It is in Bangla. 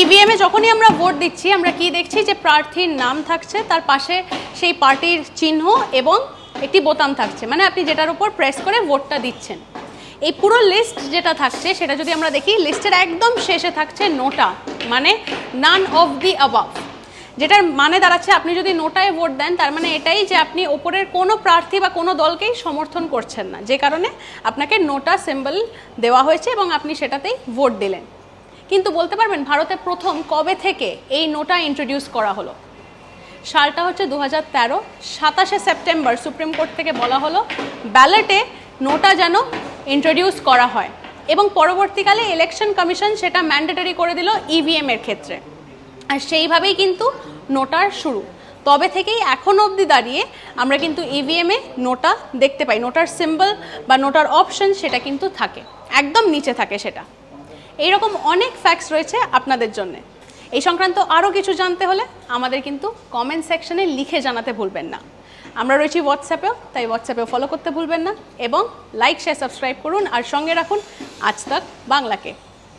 ইভিএমে যখনই আমরা ভোট দিচ্ছি আমরা কি দেখছি যে প্রার্থীর নাম থাকছে, তার পাশে সেই পার্টির চিহ্ন এবং একটি বোতাম থাকছে, মানে আপনি যেটার উপর প্রেস করে ভোটটা দিচ্ছেন। এই পুরো লিস্ট যেটা থাকছে সেটা যদি আমরা দেখি, লিস্টের একদম শেষে থাকছে নোটা, মানে নান অফ দি অ্যাবাভ, যেটার মানে দাঁড়াচ্ছে আপনি যদি নোটায় ভোট দেন তার মানে এটাই যে আপনি ওপরের কোনো প্রার্থী বা কোনো দলকেই সমর্থন করছেন না, যে কারণে আপনাকে নোটা সিম্বল দেওয়া হয়েছে এবং আপনি সেটাতেই ভোট দিলেন। কিন্তু বলতে পারবেন ভারতে প্রথম কবে থেকে এই নোটা ইন্ট্রোডিউস করা হলো? সালটা হচ্ছে 2013, 27শে সেপ্টেম্বর সুপ্রিম কোর্ট থেকে বলা হলো ব্যালটে নোটা যেন ইন্ট্রোডিউস করা হয়, এবং পরবর্তীকালে ইলেকশন কমিশন সেটা ম্যান্ডেটরি করে দিল ইভিএম এর ক্ষেত্রে। আর সেইভাবেই কিন্তু নোটার শুরু। তবে থেকেই এখন অবধি দাঁড়িয়ে আমরা কিন্তু ইভিএমে নোটা দেখতে পাই, নোটার সিম্বল বা নোটার অপশন সেটা কিন্তু থাকে, একদম নিচে থাকে সেটা। এইরকম অনেক ফ্যাক্টস রয়েছে আপনাদের জন্যে। এই সংক্রান্ত আরও কিছু জানতে হলে আমাদের কিন্তু কমেন্ট সেকশনে লিখে জানাতে ভুলবেন না। আমরা রয়েছি হোয়াটসঅ্যাপেও, তাই হোয়াটসঅ্যাপেও ফলো করতে ভুলবেন না, এবং লাইক শেয়ার সাবস্ক্রাইব করুন আর সঙ্গে রাখুন আজ তাক বাংলাকে।